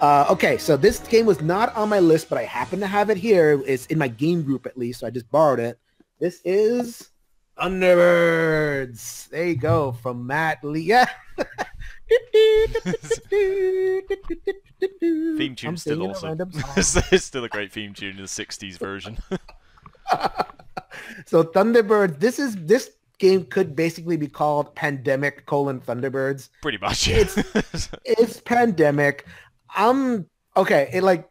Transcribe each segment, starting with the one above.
Okay, so this game was not on my list, but I happen to have it here. It's in my game group at least, so I just borrowed it. This is Thunderbirds. There you go, from Matt Lee. Yeah. Theme tune's still awesome. It's still a great theme tune in the 60s version. So Thunderbirds, this game could basically be called Pandemic: Thunderbirds. Pretty much. It's Pandemic. Okay,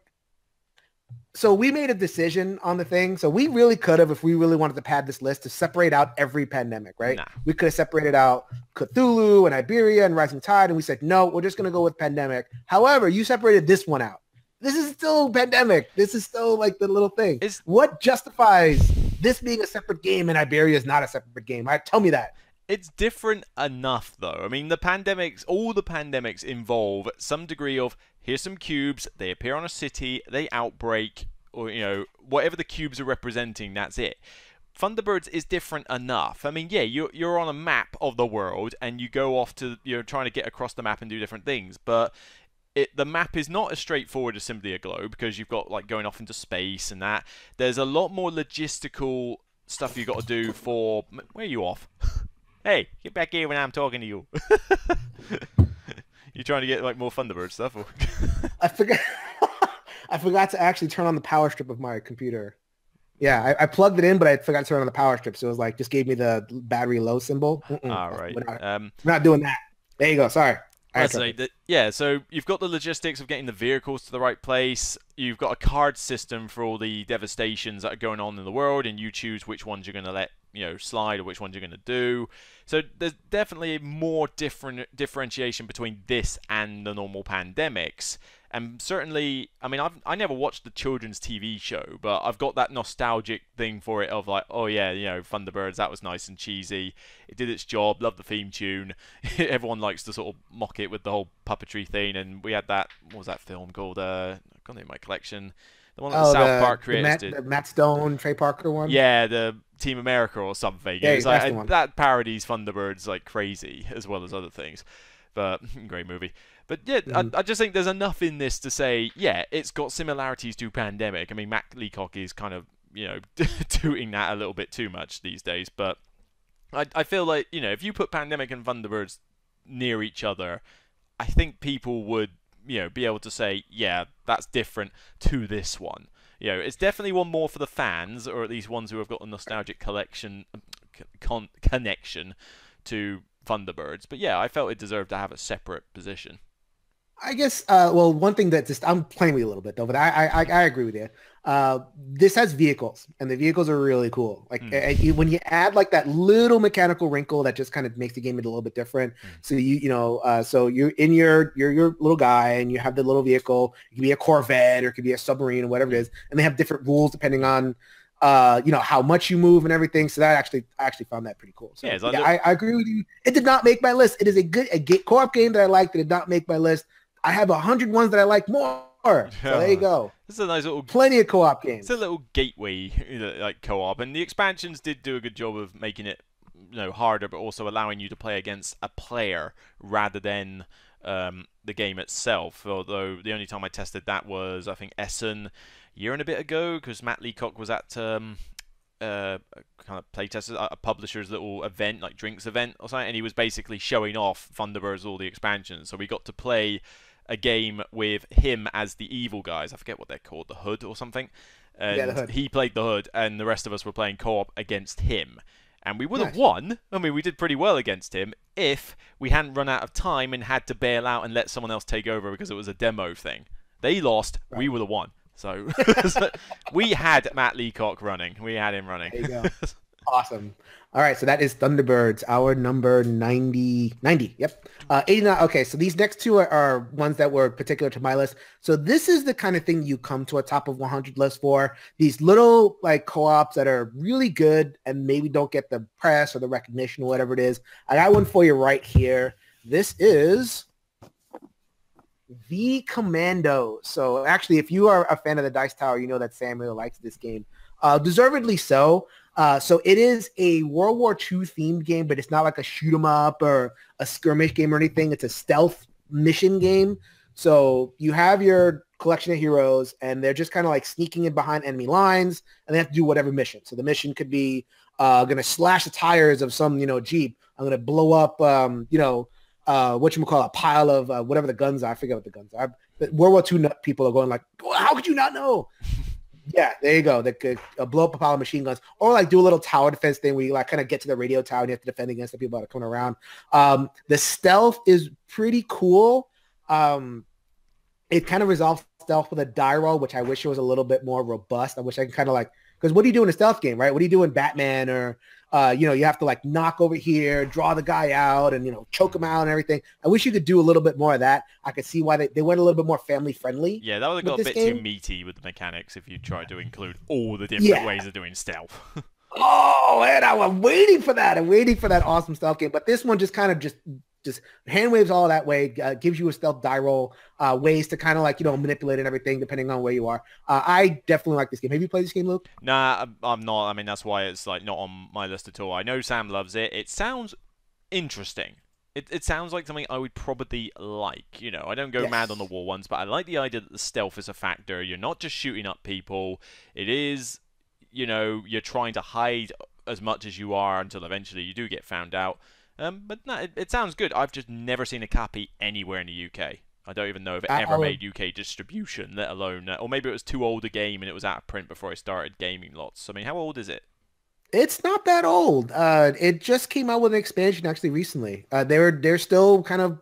so we made a decision on the thing. So we really could have, if we really wanted to pad this list, to separate out every pandemic, right? Nah. We could have separated out Cthulhu and Iberia and Rising Tide, and we said, no, we're just going to go with Pandemic. However, you separated this one out. This is still Pandemic. This is still like the little thing. What justifies this being a separate game and Iberia is not a separate game? Tell me that. It's different enough, though. I mean, all the pandemics involve some degree of, here's some cubes, they appear on a city, they outbreak, or, whatever the cubes are representing, that's it. Thunderbirds is different enough. I mean, yeah, you're on a map of the world, and you go off to, trying to get across the map and do different things, but the map is not as straightforward as simply a globe, because you've got, going off into space and that. There's a lot more logistical stuff you've got to do for... Where are you off? Hey, get back here when I'm talking to you. You trying to get more Thunderbird stuff? Or? I forgot to actually turn on the power strip of my computer. Yeah, I plugged it in, but I forgot to turn on the power strip, so it was just gave me the battery low symbol. All right. We're not doing that. There you go. Sorry. Yeah, so you've got the logistics of getting the vehicles to the right place. You've got a card system for all the devastations that are going on in the world, and you choose which ones you're going to let slide or which ones you're going to do. So there's definitely more differentiation between this and the normal pandemics. And certainly, I mean, I never watched the children's TV show, but I've got that nostalgic thing for it of oh yeah, Thunderbirds, that was nice and cheesy. It did its job, loved the theme tune. Everyone likes to sort of mock it with the whole puppetry thing, and we had that, what was that film called? I've got it in my collection. The one that the South Park created. The Matt Stone, Trey Parker one? Yeah, the Team America or something. Yeah, it was that parodies Thunderbirds like crazy, as well as other things. But great movie. But yeah, I just think there's enough in this to say, yeah, it's got similarities to Pandemic. I mean, Matt Leacock is kind of, tooting that a little bit too much these days. But I feel like, if you put Pandemic and Thunderbirds near each other, I think people would, be able to say, yeah, that's different to this one. It's definitely one more for the fans, or at least ones who have got a nostalgic connection to Thunderbirds. But yeah, I felt it deserved to have a separate position. I guess, well, one thing that I'm playing with you a little bit though, but I agree with you. This has vehicles, and the vehicles are really cool. When you add that little mechanical wrinkle that just kind of makes the game a little bit different. So so you're in your little guy, and you have the little vehicle. It could be a Corvette or it could be a submarine or whatever it is, and they have different rules depending on how much you move and everything. So that I actually found that pretty cool. So yeah, I agree with you. It did not make my list. It is a co-op game that I like that did not make my list. I have 100 ones that I like more. So there you go. This is a nice little... Plenty of co-op games. It's a little gateway, co-op. And the expansions did do a good job of making it, harder, but also allowing you to play against a player rather than the game itself. Although the only time I tested that was, I think, Essen a year and a bit ago, because Matt Leacock was at... kind of playtest, a publisher's little event, drinks event or something, and he was basically showing off Thunderbirds, all the expansions. So we got to play a game with him as the evil guys. I forget what they're called, the Hood or something. And yeah, the Hood. He played the Hood, and the rest of us were playing co-op against him. And we would have won. I mean, we did pretty well against him if we hadn't run out of time and had to bail out and let someone else take over because it was a demo thing. They lost, we would have won. So we had Matt Leacock running. We had him running. There you go. Awesome. All right, so that is Thunderbirds, our number 90. Yep. 89. Okay, so these next two are ones that were particular to my list. So this is the kind of thing you come to a top of 100 list for. These little co-ops that are really good and maybe don't get the press or the recognition or whatever it is. I got one for you right here. This is V-Commandos. So actually, if you are a fan of the Dice Tower, you know that Sam really likes this game. Deservedly so. So it is a World War II themed game, but it's not like a shoot 'em up or a skirmish game or anything. It's a stealth mission game. So you have your collection of heroes, and they're just kind of like sneaking in behind enemy lines, and they have to do whatever mission. So the mission could be going to slash the tires of some, Jeep. I'm going to blow up, whatchamacallit, a pile of whatever the guns are. I forget what the guns are. But World War II people are going like, how could you not know? Yeah, there you go. They could blow up a pile of machine guns, or like do a little tower defense thing where you like kind of get to the radio tower and you have to defend against the people that are coming around. The stealth is pretty cool. It kind of resolves stealth with a die roll, which I wish it was a little bit more robust. I wish I could kind of like, because what do you do in a stealth game, right? What do you do in Batman or, you have to like knock over here, draw the guy out and, choke him out and everything. I wish you could do a little bit more of that. I could see why they went a little bit more family friendly. Yeah, that would have got a bit too meaty with the mechanics if you tried to include all the different ways of doing stealth. Oh, man, I'm waiting for that. I'm waiting for that awesome stealth game. But this one just kind of just hand waves all that way, gives you a stealth die roll, ways to kind of like, manipulate and everything depending on where you are. I definitely like this game. Have you played this game, Luke? Nah, I'm not. I mean, that's why it's like not on my list at all. I know Sam loves it. It sounds interesting. It sounds like something I would probably like. I don't go mad on the war ones, but I like the idea that the stealth is a factor. You're not just shooting up people. It is, you're trying to hide as much as you are until eventually you do get found out. But no, it sounds good. I've just never seen a copy anywhere in the UK. I don't even know if it ever made UK distribution, let alone... or maybe it was too old a game and it was out of print before I started gaming lots. I mean, how old is it? It's not that old. It just came out with an expansion actually recently. They're still kind of...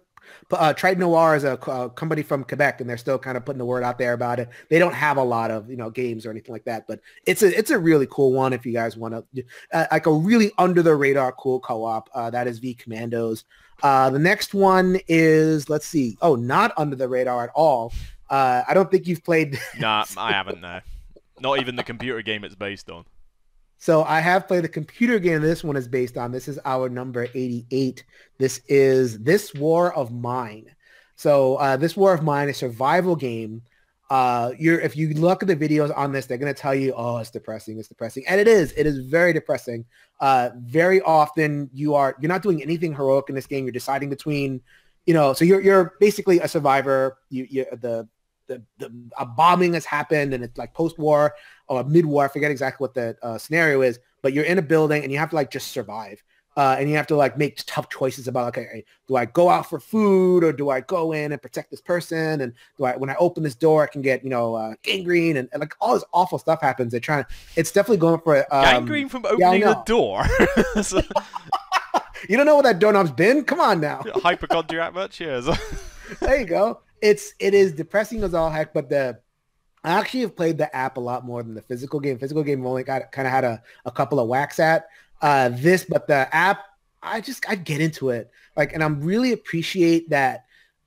Triton Noir is a company from Quebec, and they're still kind of putting the word out there about it. They don't have a lot of games or anything like that, but it's a really cool one if you guys want to like a really under the radar cool co-op. That is V-Commandos. The next one is, let's see. Oh, not under the radar at all. I don't think you've played. Nah, I haven't. No, not even the computer game it's based on. So I have played the computer game this one is based on. This is our number 88. This is This War of Mine. So This War of Mine, a survival game. If you look at the videos on this, they're going to tell you, oh, it's depressing. It's depressing. And it is. It is very depressing. Very often you're not doing anything heroic in this game. You're deciding between, so you're basically a survivor. A bombing has happened and it's like post-war or mid-war. I forget exactly what the scenario is, but you're in a building and you have to like just survive. And you have to like make tough choices about, okay, do I go out for food or do I go in and protect this person? And when I open this door, I can get, gangrene and like all this awful stuff happens. It's definitely going for gangrene from opening the door. You don't know what that doorknob's been? Come on now. Hypochondriac much? Yes. There you go. It is depressing as all heck, but I actually have played the app a lot more than the physical game. Physical game I've only kind of had a couple of whacks at but the app, I get into it. Like, and I'm really appreciate that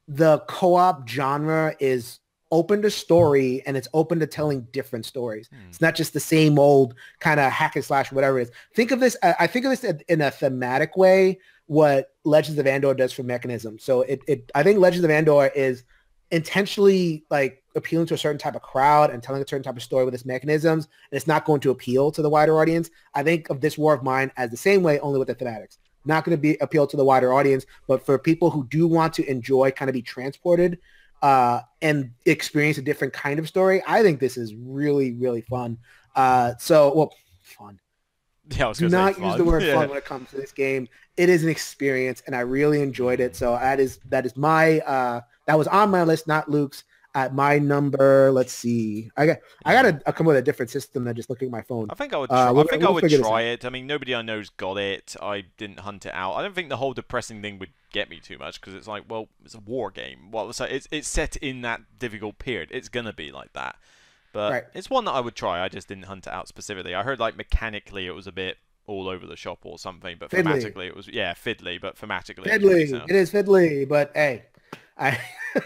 the co-op genre is open to story and it's open to telling different stories. It's not just the same old kind of hack and slash, whatever it is. I think of this in a thematic way, what Legends of Andor does for Mechanism. So I think Legends of Andor is intentionally like appealing to a certain type of crowd and telling a certain type of story with its mechanisms, and it's not going to appeal to the wider audience. I think of This War of Mine as the same way, only with the thematics. Not going to appeal to the wider audience, but for people who do want to enjoy, kind of be transported and experience a different kind of story, I think this is really, really fun. Fun. Yeah, I was do not say use the word fun when it comes to this game. It is an experience, and I really enjoyed it. So that is my that was on my list, not Luke's. At my number, let's see. I got to come with a different system than just looking at my phone. I think I would. I would try it. I mean, nobody I know's got it. I didn't hunt it out. I don't think the whole depressing thing would get me too much because it's like, well, it's a war game. Well, it's set in that difficult period. It's gonna be like that. But It's one that I would try. I just didn't hunt it out specifically. I heard like mechanically it was a bit all over the shop or something, but thematically it was fiddly. But thematically, fiddly. It is fiddly, but hey.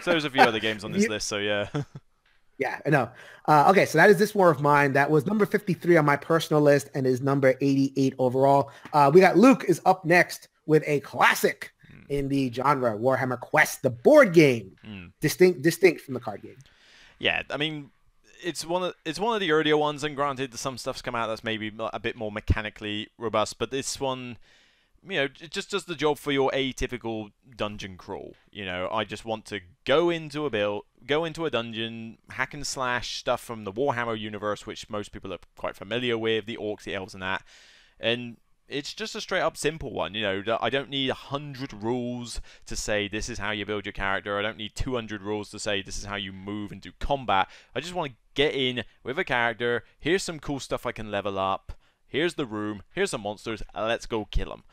So there's a few other games on this list, so yeah. Yeah, I know. Okay, so that is This War of Mine. That was number 53 on my personal list and is number 88 overall. We got Luke is up next with a classic in the genre, Warhammer Quest, the board game, distinct from the card game. Yeah, I mean, it's one of the earlier ones, and granted, some stuff's come out that's maybe a bit more mechanically robust, but this one it just does the job for your atypical dungeon crawl. I just want to go into a dungeon, hack and slash stuff from the Warhammer universe, which most people are quite familiar with, the orcs, the elves, and that. And it's just a straight up simple one. I don't need 100 rules to say this is how you build your character. I don't need 200 rules to say this is how you move and do combat. I just want to get in with a character. Here's some cool stuff I can level up. Here's the room. Here's some monsters. Let's go kill them.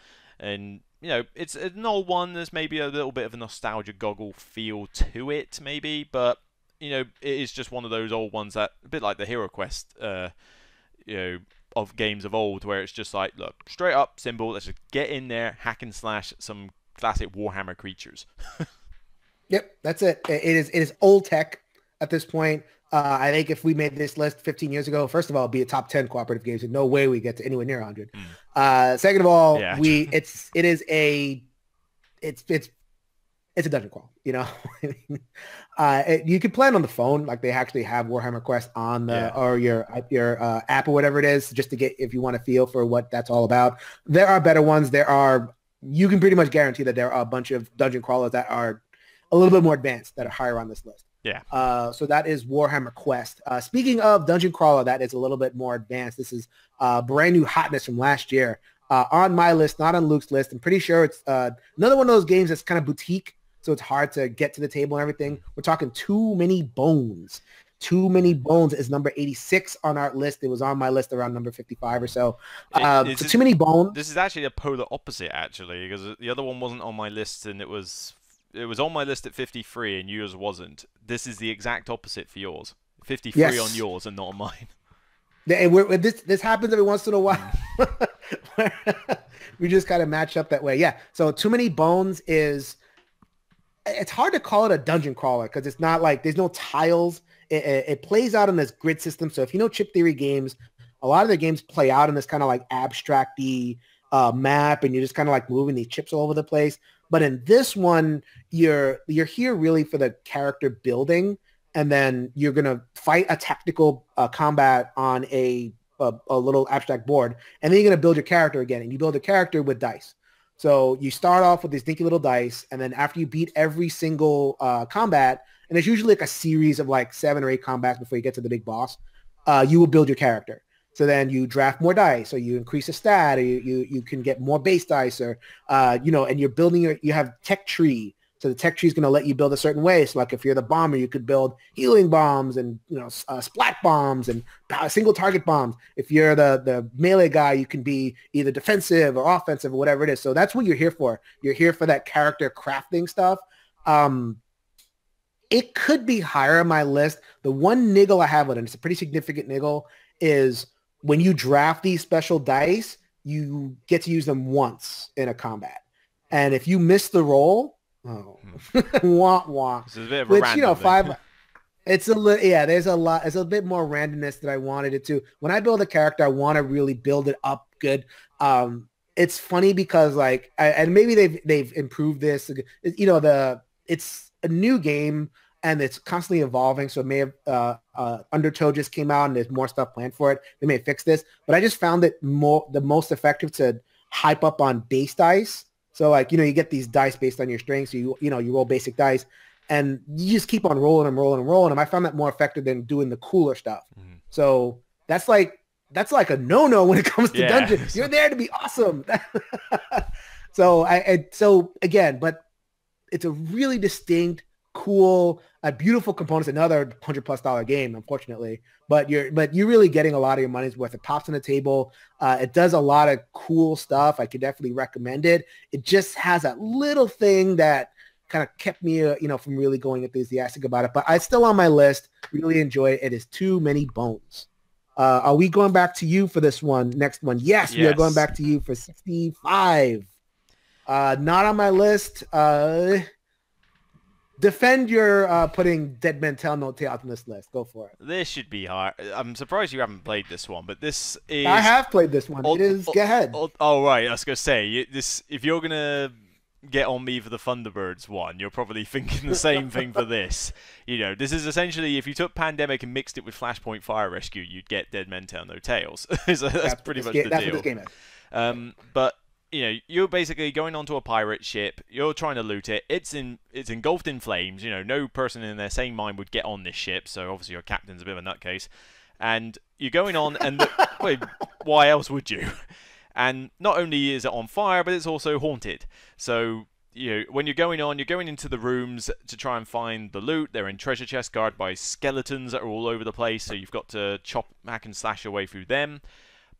And it's an old one. There's maybe a little bit of a nostalgia goggle feel to it, maybe, but it is just one of those old ones that a bit like the Hero Quest, of games of old, where it's just like, look, straight up, simple. Let's just get in there, hack and slash some classic Warhammer creatures. Yep, that's it. It is old tech at this point. I think if we made this list 15 years ago, first of all, it'd be a top 10 cooperative games. There's no way we get to anywhere near 100. Second of all, Yeah. it's a dungeon crawl. You can play it on the phone, like they actually have Warhammer Quest on or your app or whatever it is, just to get, if you want to feel for what that's all about. There are better ones. You can pretty much guarantee that there are a bunch of dungeon crawlers that are a little bit more advanced that are higher on this list. Yeah. So that is Warhammer Quest. Speaking of dungeon crawler, that is a little bit more advanced. This is brand new hotness from last year. On my list, not on Luke's list. I'm pretty sure it's another one of those games that's kind of boutique, so it's hard to get to the table and everything. We're talking Too Many Bones. Too Many Bones is number 86 on our list. It was on my list around number 55 or so. Too Many Bones. This is actually a polar opposite, actually, because the other one wasn't on my list, and it was on my list at 53, and yours wasn't. This is the exact opposite for yours. 53 on yours and not on mine. This happens every once in a while. We just kind of match up that way. Yeah. So Too Many Bones it's hard to call it a dungeon crawler because it's not like there's no tiles. It plays out in this grid system. So if you know chip theory games, a lot of the games play out in this kind of like abstract-y map, and you're just kind of like moving these chips all over the place. But in this one, you're here really for the character building, and then you're gonna fight a tactical combat on a little abstract board, and then you're gonna build your character again, and you build a character with dice. So you start off with these dinky little dice, and then after you beat every single combat, and it's usually like a series of like 7 or 8 combats before you get to the big boss, you will build your character. So then you draft more dice, or you increase a stat, or you can get more base dice, or and you're building you have tech tree. So the tech tree is going to let you build a certain way. So like if you're the bomber, you could build healing bombs and splat bombs and single target bombs. If you're the melee guy, you can be either defensive or offensive or whatever it is. So that's what you're here for. You're here for that character crafting stuff. It could be higher on my list. The one niggle I have with it, and it's a pretty significant niggle, is when you draft these special dice, you get to use them once in a combat. And if you miss the roll, wah wah. This is a bit of a random thing. It's there's a lot. It's a bit more randomness that I wanted it to. When I build a character, I want to really build it up good. It's funny because and maybe they've improved this. It's a new game and it's constantly evolving. So it may have Undertow just came out and there's more stuff planned for it. They may fix this, but I just found it the most effective to hype up on base dice. So you get these dice based on your strengths. So you roll basic dice, and you just keep on rolling them. I found that more effective than doing the cooler stuff. Mm-hmm. So that's like a no-no when it comes to dungeons. You're there to be awesome. So again, but it's a really distinct, cool, beautiful components. Another $100+ game, unfortunately, but you're really getting a lot of your money's worth. It pops on the table. It does a lot of cool stuff. I could definitely recommend it. It just has that little thing that kind of kept me, from really going enthusiastic about it. But it's still on my list. Really enjoy it. It is Too Many Bones. Are we going back to you for this one? Next one? Yes, we are going back to you for 65. Not on my list. Defend your putting Dead Men Tell No Tales on this list. Go for it. This should be hard. I'm surprised you haven't played this one, but this is... I have played this one. It is... Go ahead. Oh, right. I was going to say, if you're going to get on me for the Thunderbirds one, you're probably thinking the same thing for this. This is essentially, if you took Pandemic and mixed it with Flashpoint Fire Rescue, you'd get Dead Men Tell No Tales. So that's pretty much the deal. That's what this game is. But you're basically going onto a pirate ship. You're trying to loot it. It's engulfed in flames. No person in their sane mind would get on this ship. So obviously your captain's a bit of a nutcase. And you're going on, and wait, why else would you? And not only is it on fire, but it's also haunted. So when you're going on, you're going into the rooms to try and find the loot. They're in treasure chests guarded by skeletons that are all over the place. So you've got to chop, hack, and slash your way through them.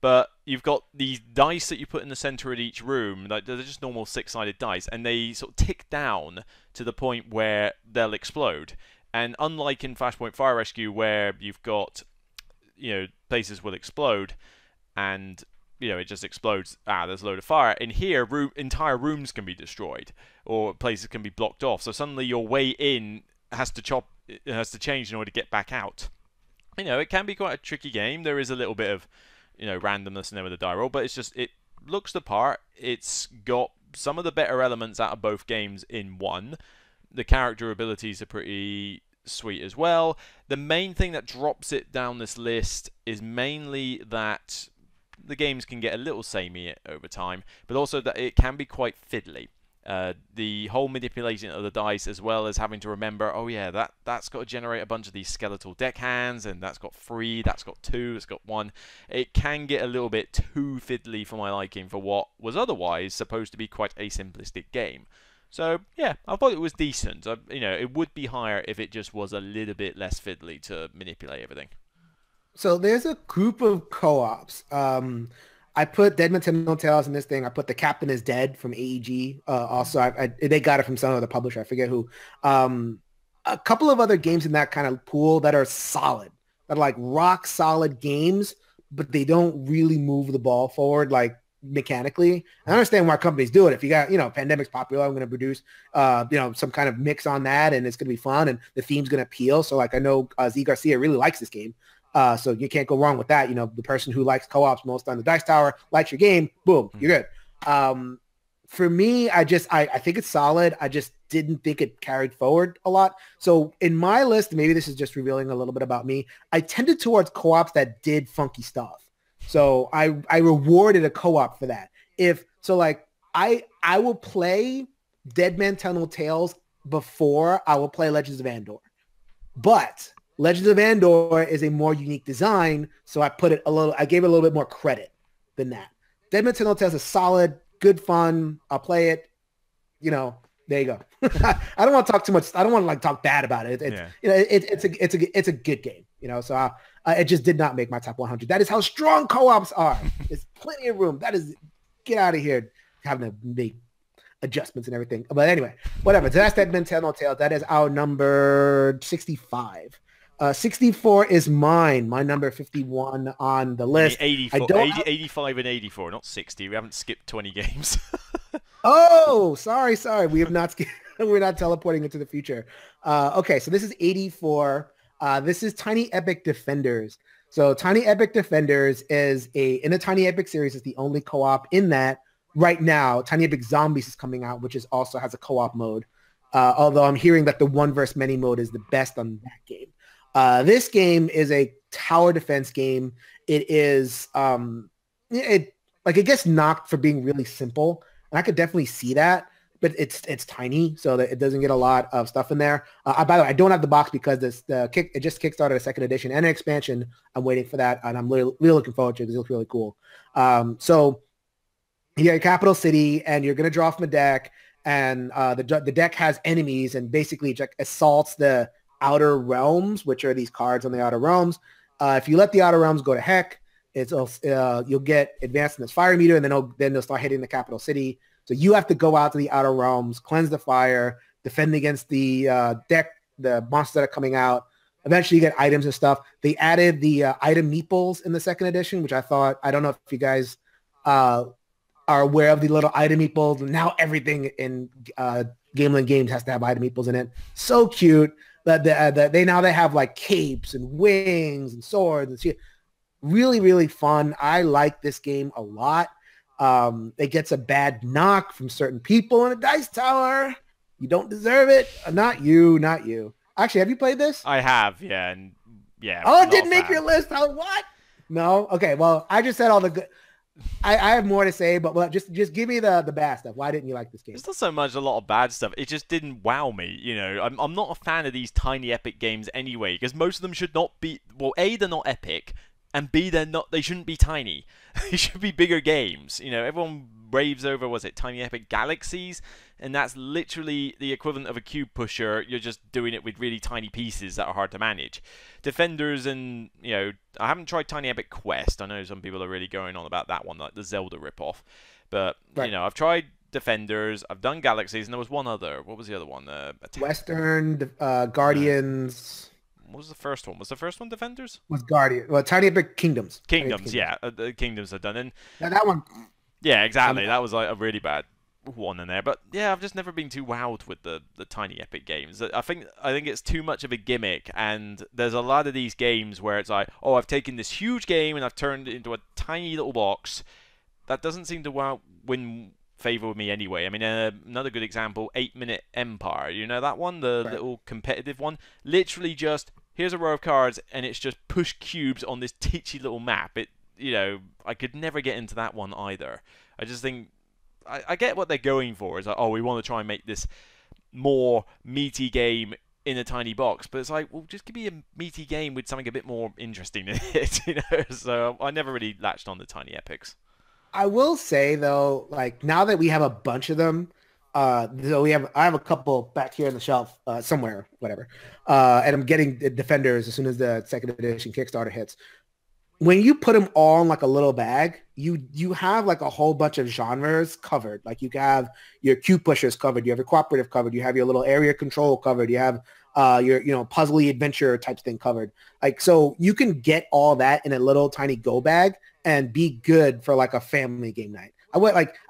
But you've got these dice that you put in the center of each room. They're just normal 6-sided dice, and they sort of tick down to the point where they'll explode. And unlike in Flashpoint Fire Rescue, where you've got places will explode, and it just explodes. There's a load of fire. In here, entire rooms can be destroyed, or places can be blocked off. So suddenly your way in has to change in order to get back out. It can be quite a tricky game. There is a little bit of randomness in there with the die roll, but it looks the part. It's got some of the better elements out of both games in one. The character abilities are pretty sweet as well. The main thing that drops it down this list is mainly that the games can get a little samey over time, but also that it can be quite fiddly. The whole manipulation of the dice, as well as having to remember, oh yeah, that's got to generate a bunch of these skeletal deckhands, and that's got 3, that's got 2, it's got 1. It can get a little bit too fiddly for my liking for what was otherwise supposed to be quite a simplistic game. So yeah, I thought it was decent. It would be higher if it just was a little bit less fiddly to manipulate everything. So there's a group of co-ops. I put Dead Mental Tales in this thing. I put The Captain is Dead from AEG. Also, they got it from some other publisher. I forget who. A couple of other games in that kind of pool that are solid, that are like rock solid games, but they don't really move the ball forward like mechanically. I understand why companies do it. If you got, Pandemic's popular, I'm going to produce, some kind of mix on that, and it's going to be fun, and the theme's going to appeal. So like I know Z Garcia really likes this game. So you can't go wrong with that. The person who likes co-ops most on the Dice Tower likes your game. Boom, you're good. For me, I think it's solid. I just didn't think it carried forward a lot. So in my list, maybe this is just revealing a little bit about me, I tended towards co-ops that did funky stuff. So I rewarded a co-op for that. I will play Dead Man Tunnel Tales before I will play Legends of Andor. But Legends of Andor is a more unique design, so I gave it a little bit more credit than that. Dead Man Tunnel Tales is solid, good fun. I'll play it. There you go. I don't want to talk too much. I don't want to talk bad about it. It's a good game. So it just did not make my top 100. That is how strong co-ops are. There's plenty of room. That is, get out of here having to make adjustments and everything. But anyway, whatever. So that's Dead Man Tunnel Tales. That is our number 65. 64 is mine. My number 51 on the list. 85 and 84, not 60. We haven't skipped 20 games. Oh, sorry. We have not. We're not teleporting into the future. Okay, so this is 84. This is Tiny Epic Defenders. So Tiny Epic Defenders is in the Tiny Epic series is the only co-op in that right now. Tiny Epic Zombies is coming out, which also has a co-op mode. Although I'm hearing that the one versus many mode is the best on that game. This game is a tower defense game. It is it gets knocked for being really simple, and I could definitely see that. But it's tiny, so that it doesn't get a lot of stuff in there. By the way, I don't have the box because it just kickstarted a second edition and an expansion. I'm waiting for that, and I'm really looking forward to it because it looks really cool. So you're Capital City, and you're gonna draw from a deck, and the deck has enemies, and basically it assaults the Outer Realms, which are these cards on the Outer Realms. If you let the Outer Realms go to heck, you'll get advanced in this fire meter, and then they'll start hitting the Capital City. So you have to go out to the Outer Realms, cleanse the fire, defend against the deck, the monsters that are coming out. Eventually you get items and stuff. They added the item meeples in the second edition, which I don't know if you guys are aware of the little item meeples. Now everything in Gameland Games has to have item meeples in it. So cute. They have like capes and wings and swords and shit. Really, really fun. I like this game a lot. It gets a bad knock from certain people in a dice tower. You don't deserve it. Not you. Actually, have you played this? I have, yeah. And yeah. Oh, it didn't make your list. What? No? Okay, well, I just said all the good. I have more to say, but well, just give me the bad stuff. Why didn't you like this game? It's not so much a lot of bad stuff. It just didn't wow me. You know, I'm not a fan of these tiny epic games anyway, because most of them should not be. Well, A, they're not epic, and B, they shouldn't be tiny. They should be bigger games. You know, everyone raves over, was it Tiny Epic Galaxies? And that's literally the equivalent of a cube pusher. You're just doing it with really tiny pieces that are hard to manage. Defenders and, you know, I haven't tried Tiny Epic Quest. I know some people are really going on about that one, like the Zelda ripoff. But, Right. you know, I've tried Defenders, I've done Galaxies, and there was one other. What was the other one? Western Guardians. What was the first one? Was the first one Defenders? Was Guardian. Well, Tiny Epic Kingdoms. Kingdoms, yeah. The Kingdoms I've done. And now that one. yeah, exactly. That was like a really bad one in there. But yeah, I've just never been too wowed with the tiny epic games. I think it's too much of a gimmick, and there's a lot of these games where it's like, oh, I've taken this huge game and I've turned it into a tiny little box. That doesn't seem to win favor with me anyway. I mean, another good example, 8-Minute Empire. You know that one, the little competitive one? Literally just, here's a row of cards, and it's just push cubes on this teachy little map. You know, I could never get into that one either. I just think, I get what they're going for. It's like, oh, we want to try and make this more meaty game in a tiny box. But it's like, well, just give me a meaty game with something a bit more interesting in it, you know? So I never really latched on the tiny epics. I will say though, like now that we have a bunch of them, so I have a couple back here on the shelf somewhere, whatever, and I'm getting the Defenders as soon as the second edition Kickstarter hits. When you put them all in like a little bag, you have like a whole bunch of genres covered. Like you have your cube pushers covered, you have your cooperative covered, you have your little area control covered, you have your puzzly adventure type thing covered. Like so you can get all that in a little tiny go bag and be good for like a family game night. I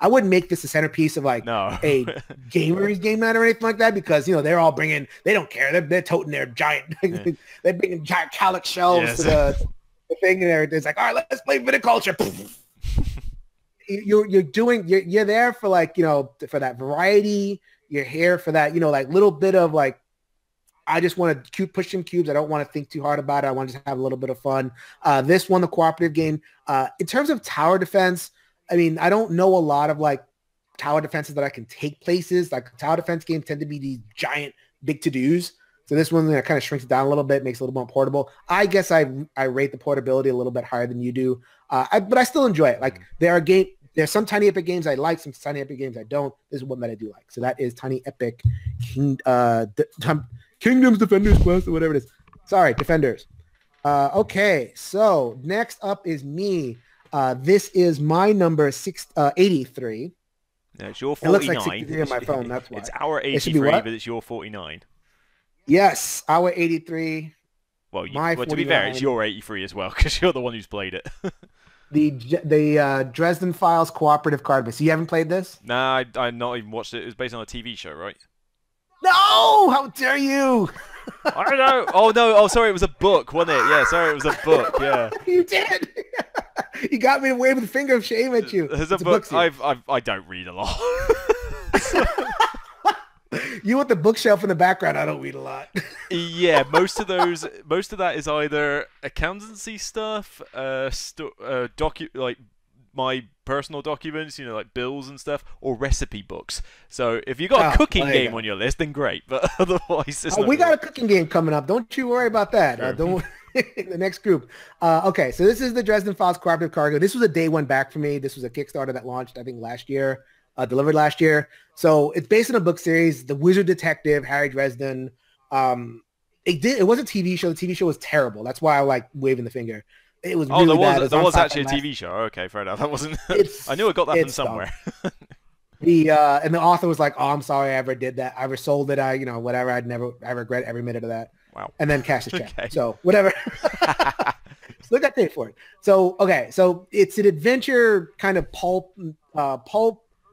wouldn't make this a centerpiece of like a gamers game night or anything like that, because they're all bringing, they don't care, they're toting their giant they're bringing giant calyx shelves to the thing and everything. It's like, all right, let's play viticulture. You're there for like, for that variety. You're here for that, like little bit of like, I just want to push some cubes. I don't want to think too hard about it. I want to just have a little bit of fun. This one, the cooperative game, in terms of tower defense, I mean, I don't know a lot of like tower defenses that I can take places. Like tower defense games tend to be these giant big to-dos. So this one kind of shrinks it down a little bit, makes it a little more portable. I guess I rate the portability a little bit higher than you do. But I still enjoy it. Like there's some tiny epic games I like, some tiny epic games I don't. This is one that I do like. So that is Tiny Epic Kingdoms Defenders Quest or whatever it is. Sorry, Defenders. Okay, so next up is me. This is my number 83. No, it's your 49. It looks like 63 on my phone, that's why. It's our 83, but it's your 49. Yes, our 83. Well, to be fair, it's your 83 as well, because you're the one who's played it. the Dresden Files cooperative card base. You haven't played this? Nah, I've not even watched it. It was based on a TV show, right? No! How dare you? I don't know. Oh, no. Oh, sorry. It was a book, wasn't it? Yeah, sorry. It was a book. Yeah. You did. You got me to wave with a finger of shame at you. There's a book. I don't read a lot. You with the bookshelf in the background, I don't read a lot. Yeah, most of that is either accountancy stuff, like my personal documents, like bills and stuff, or recipe books. So if you got a cooking game on your list, then great. But otherwise, we got a cooking game coming up. Don't you worry about that. Sure. Don't the next group. Okay, so this is the Dresden Files cooperative cargo. This was a day one back for me. This was a Kickstarter that launched, I think, last year. Delivered last year. So it's based on a book series, The Wizard Detective, Harry Dresden. It was a TV show. The TV show was terrible. That's why I like waving the finger. It was really bad. There was actually a TV show. Okay, fair enough. That wasn't. I knew I got that from somewhere. And the author was like, "Oh, I'm sorry, I ever did that. I ever sold it. Whatever. I regret every minute of that." Wow. And then cash his check. Okay. So whatever. So they got paid for it. So okay, so it's an adventure kind of pulp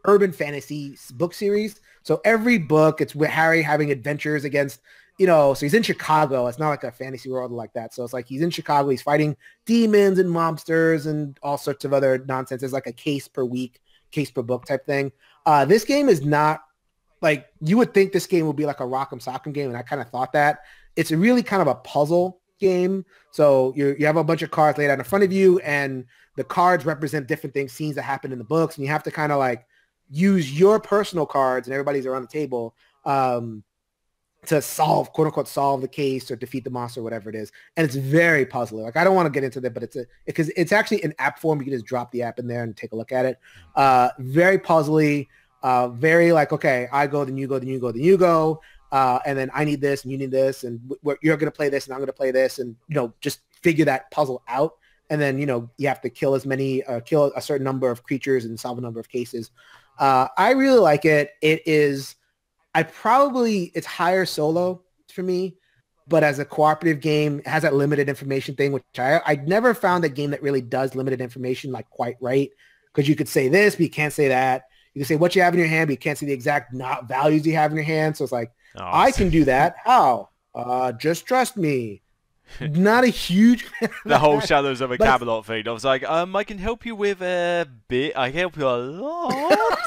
urban fantasy book series. So every book, it's with Harry having adventures against, so he's in Chicago. It's not like a fantasy world like that. So it's like he's in Chicago. He's fighting demons and mobsters and all sorts of other nonsense. It's like a case per week, case per book type thing. This game is not like, you would think this game would be like a Rock'em Sock'em game, and I kind of thought that. It's really kind of a puzzle. game. So you have a bunch of cards laid out in front of you, and the cards represent different things, scenes that happen in the books, and you have to kind of like use your personal cards, and everybody's around the table to solve, quote unquote, solve the case or defeat the monster or whatever it is. And it's very puzzling. Like, I don't want to get into that, but because it's actually in app form. You can just drop the app in there and take a look at it. Very puzzly, very like, okay, I go, then you go, then you go, then you go. And then I need this and you need this, and you're going to play this and I'm going to play this, and, just figure that puzzle out. And then, you have to kill kill a certain number of creatures and solve a number of cases. I really like it. It's higher solo for me, but as a cooperative game, it has that limited information thing, which I never found a game that really does limited information like quite right. Because you could say this, but you can't say that. You can say what you have in your hand, but you can't say the exact values you have in your hand. So it's like, I can do that. How? Just trust me. Not a huge the whole Shadows of a Camelot thing. I was like, I can help you with a bit. I help you a lot.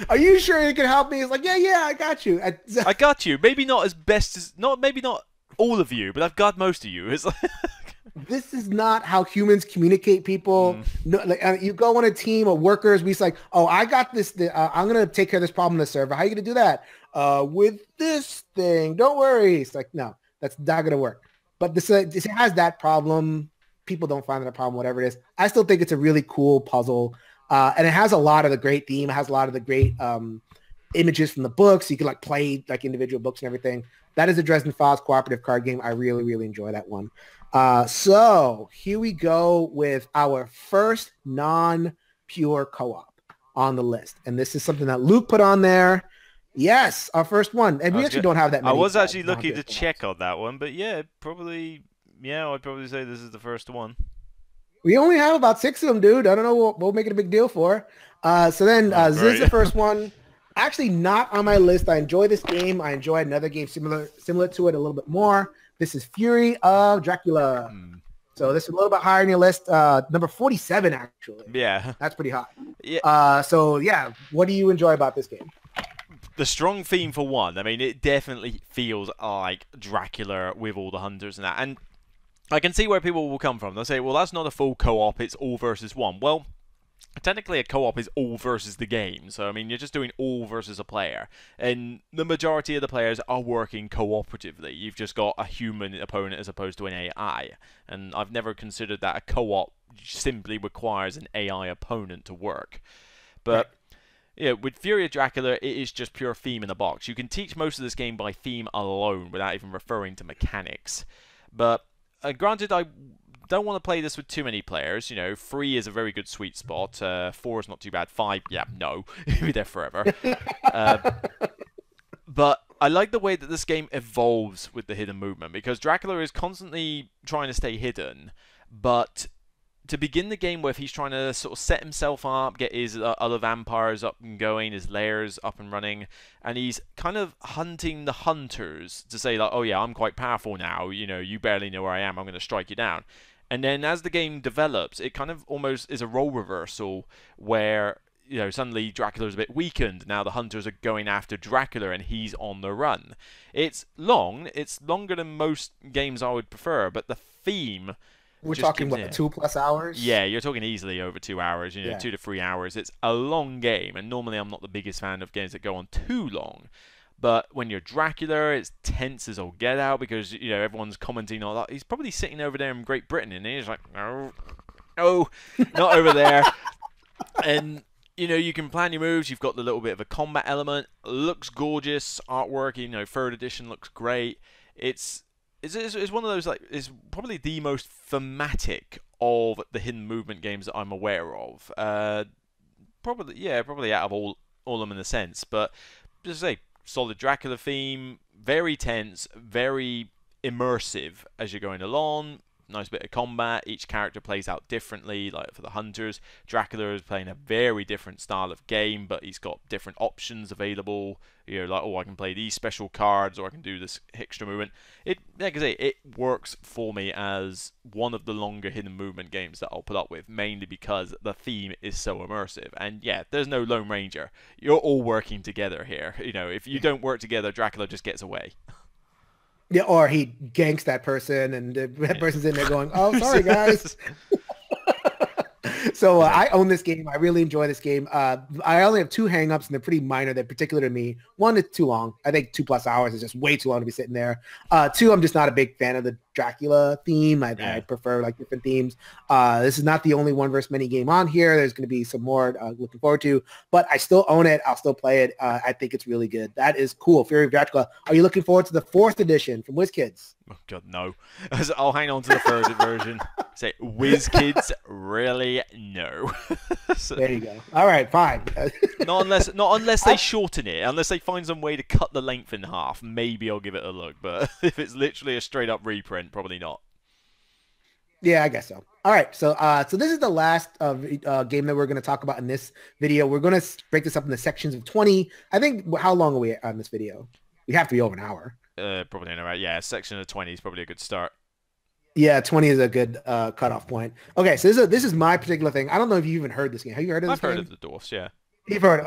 Are you sure you can help me? It's like, yeah, I got you. I got you. Maybe not as best as maybe not all of you, but I've got most of you. It's like this is not how humans communicate, people. No, like, you go on a team of workers. We like, oh, I got this. I'm gonna take care of this problem on the server. How are you gonna do that? With this thing. Don't worry. It's like, no, that's not gonna work. But this has that problem. People don't find that a problem. Whatever it is, I still think it's a really cool puzzle. And it has a lot of the great theme. It has a lot of the great images from the books. You can like play like individual books and everything. That is a Dresden Files cooperative card game. I really, really enjoy that one. So here we go with our first non-pure co-op on the list. And this is something that Luke put on there. Yes, our first one. And we actually don't have that many. I was actually looking to check on that one, but yeah, I'd probably say this is the first one. We only have about 6 of them, dude. I don't know what we'll make it a big deal for. So then this is the first one. Actually not on my list. I enjoy this game. I enjoy another game similar to it a little bit more. This is Fury of Dracula. So this is a little bit higher on your list. Number 47, actually. Yeah. That's pretty high. Yeah. So, yeah, what do you enjoy about this game? The strong theme, for one. I mean, it definitely feels like Dracula with all the hunters and that. And I can see where people will come from. They'll say, well, that's not a full co-op, it's all versus one. Well, technically a co-op is all versus the game. So, I mean, you're just doing all versus a player. And the majority of the players are working cooperatively. You've just got a human opponent as opposed to an AI. And I've never considered that a co-op simply requires an AI opponent to work. But yeah, with Fury of Dracula, it is just pure theme in a box. You can teach most of this game by theme alone without even referring to mechanics. But granted, I don't want to play this with too many players. 3 is a very good sweet spot. 4 is not too bad. 5, yeah, no. You'll be there forever. But I like the way that this game evolves with the hidden movement, because Dracula is constantly trying to stay hidden, but to begin the game with, he's trying to sort of set himself up, get his other vampires up and going, his lairs up and running, and he's kind of hunting the hunters to say, like, oh yeah, I'm quite powerful now, you barely know where I am, I'm going to strike you down. And then as the game develops, it kind of almost is a role reversal where, suddenly Dracula's a bit weakened. Now the hunters are going after Dracula and he's on the run. It's longer than most games I would prefer, but the theme... We're talking, 2+ hours? Yeah, you're talking easily over 2 hours, 2 to 3 hours. It's a long game, and normally I'm not the biggest fan of games that go on too long. But when you're Dracula, it's tense as all get out, because, everyone's commenting on that. He's probably sitting over there in Great Britain, and he's like, no, not over there. And, you can plan your moves. You've got the little bit of a combat element. Looks gorgeous. Artwork, 3rd edition looks great. It's one of those, like, it's probably the most thematic of the hidden movement games that I'm aware of. Probably out of all of them in a sense. But just say, solid Dracula theme, very tense, very immersive as you're going along. Nice bit of combat. Each character plays out differently. Like for the hunters, Dracula is playing a very different style of game, but he's got different options available. Like, oh, I can play these special cards, or I can do this extra movement. Like I say, it works for me as one of the longer hidden movement games that I'll put up with, mainly because the theme is so immersive. And yeah, there's no Lone Ranger. You're all working together here. If you don't work together, Dracula just gets away. Yeah, or he ganks that person, and that person's in there going, "Oh, sorry, guys." So I own this game. I really enjoy this game. I only have two hangups, and they're pretty minor. They're particular to me. One, it's too long. I think 2+ hours is just way too long to be sitting there. Two, I'm just not a big fan of the Dracula theme. I prefer like different themes. This is not the only one versus many game on here. There's going to be some more looking forward to, but I still own it. I'll still play it. I think it's really good. That is cool. Fury of Dracula. Are you looking forward to the 4th edition from WizKids? Oh God, no. I'll hang on to the 3rd version. Say, WizKids, really? No. So, there you go. All right, fine. not unless they shorten it. Unless they find some way to cut the length in half, maybe I'll give it a look. But if it's literally a straight up reprint, probably not. Yeah, I guess so. All right, so this is the last game that we're going to talk about in this video. We're going to break this up into sections of 20. I think, how long are we on this video? We have to be over an hour. Probably not right. Yeah, section of 20 is probably a good start. Yeah, 20 is a good cutoff point. Okay, so this is my particular thing. I don't know if you even heard this game. Have you heard of this game? I've heard of the Dwarves, yeah. You've heard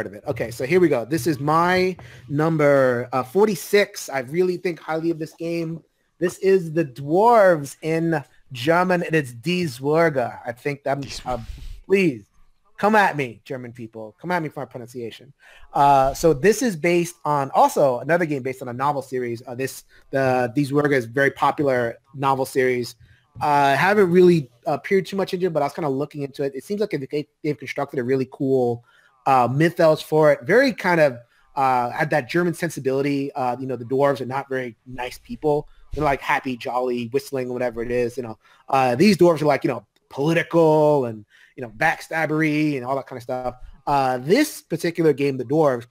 of it. Okay, so here we go. This is my number 46. I really think highly of this game. This is the Dwarves in German, and it's Die Zwerge. I think that, please. Come at me, German people. Come at me for my pronunciation. So this is based on also another game based on a novel series. Die Zwerge is a very popular novel series. I haven't really peered too much into it, but I was kind of looking into it. It seems like they've constructed a really cool mythos for it. Very kind of had that German sensibility. The dwarves are not very nice people. They're like happy, jolly, whistling, whatever it is. These dwarves are like, political and backstabbery and all that kind of stuff. This particular game, The Dwarves,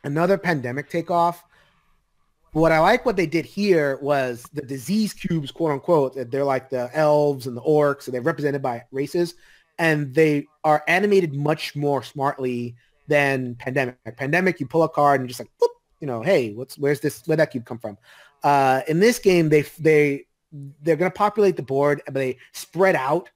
another pandemic takeoff. What I like what they did here was the disease cubes, quote unquote. They're like the elves and the orcs, and they're represented by races, and they are animated much more smartly than Pandemic. Pandemic, you pull a card and just like, whoop, hey, where'd that cube come from? In this game, they're going to populate the board, but they spread out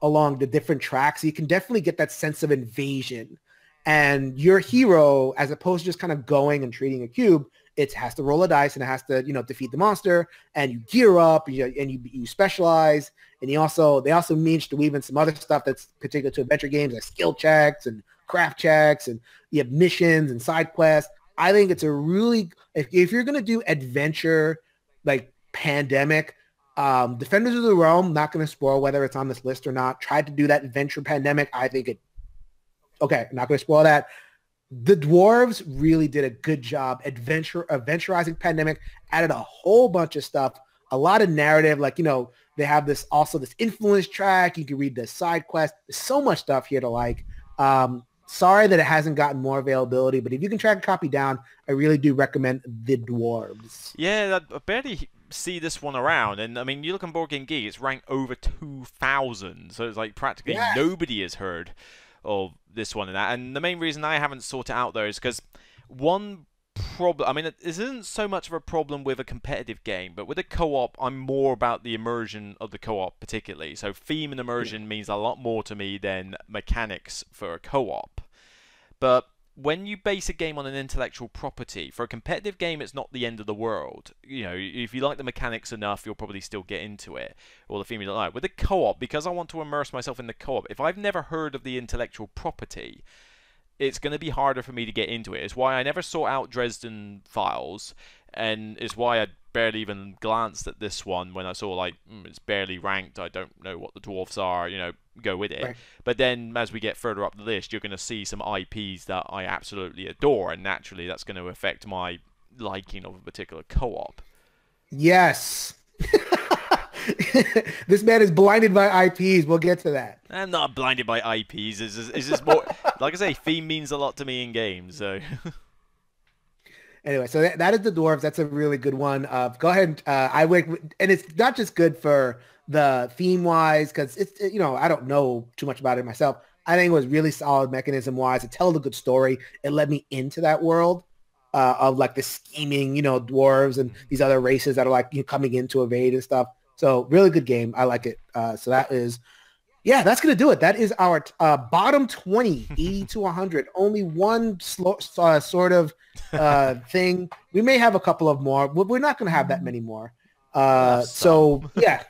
along the different tracks. So you can definitely get that sense of invasion. And your hero, as opposed to just kind of going and treating a cube, it has to roll a dice and it has to, defeat the monster. And you gear up and you specialize. And they also manage to weave in some other stuff that's particular to adventure games, like skill checks and craft checks, and you have missions and side quests. I think it's a really, if you're going to do adventure like Pandemic, Defenders of the Realm, not going to spoil whether it's on this list or not, tried to do that adventure Pandemic. I think I'm not going to spoil that. The Dwarves really did a good job adventurizing Pandemic, added a whole bunch of stuff, a lot of narrative, like, they have this influence track. You can read the side quest. There's so much stuff here to like. Sorry that it hasn't gotten more availability, but if you can track a copy down, I really do recommend The Dwarves. Yeah, I barely see this one around, and I mean, you look on Board Game Geek, it's ranked over 2,000, so it's like practically nobody has heard of this one and that. And the main reason I haven't sought it out though is because one problem, I mean, it isn't so much of a problem with a competitive game, but with a co-op, I'm more about the immersion of the co-op particularly. So theme and immersion means a lot more to me than mechanics for a co-op. But when you base a game on an intellectual property, for a competitive game, it's not the end of the world. If you like the mechanics enough, you'll probably still get into it, or the theme you don't like. With a co-op, because I want to immerse myself in the co-op, if I've never heard of the intellectual property, it's going to be harder for me to get into it. It's why I never sought out Dresden Files, and it's why I barely even glanced at this one when I saw, like, it's barely ranked, I don't know what the dwarfs are, go with it. Right. But then as we get further up the list, you're going to see some IPs that I absolutely adore, and naturally that's going to affect my liking of a particular co-op. Yes. This man is blinded by IPs. We'll get to that. I'm not blinded by IPs. It's just more, like I say, theme means a lot to me in games. So anyway, so that is The Dwarves. That's a really good one. Go ahead. And it's not just good for the theme wise, because it's, I don't know too much about it myself. I think it was really solid mechanism wise. It tells a good story. It led me into that world of like the scheming, dwarves and these other races that are like coming in to evade and stuff. So really good game. I like it. So that is Yeah, that's going to do it. That is our bottom 20 E to 100. Only one sort of thing. We may have a couple of more. We're not going to have that many more. So, yeah,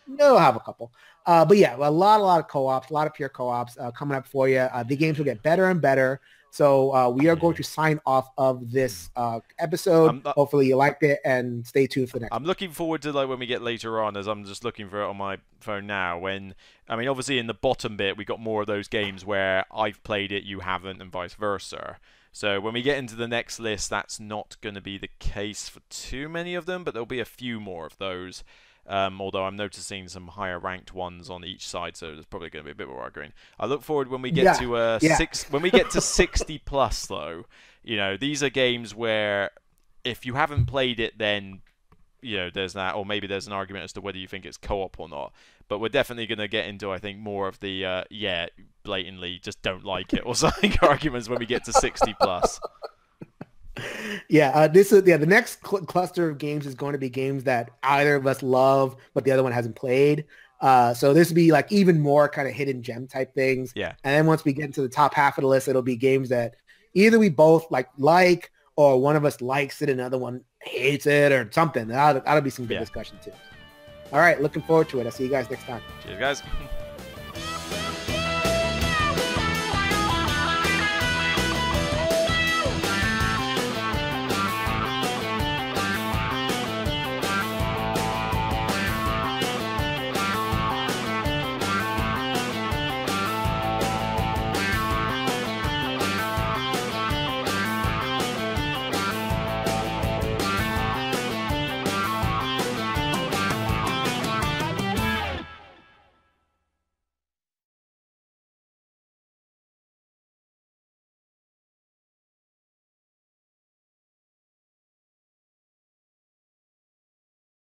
we'll have a couple. But yeah, a lot of co-ops, a lot of pure co-ops coming up for you. The games will get better and better. So we are going to sign off of this episode. Hopefully you liked it, and stay tuned for the next. I'm looking forward to when we get later on, as I'm just looking for it on my phone now. Obviously in the bottom bit, we got more of those games where I've played it, you haven't, and vice versa. So when we get into the next list, that's not going to be the case for too many of them, but there'll be a few more of those. Although I'm noticing some higher ranked ones on each side, so there's probably going to be a bit more arguing. I look forward when we get to when we get to 60 plus, though. These are games where if you haven't played it, then there's that, or maybe there's an argument as to whether you think it's co-op or not. But we're definitely going to get into, I think, more of the blatantly just don't like it or something arguments when we get to 60 plus. Yeah, the next cluster of games is going to be games that either of us love, but the other one hasn't played. So this would be like even more kind of hidden gem type things. Yeah. And then once we get into the top half of the list, it'll be games that either we both like, or one of us likes it, another one hates it, or something. That'll be some good discussion too. All right, looking forward to it. I'll see you guys next time. Cheers, guys.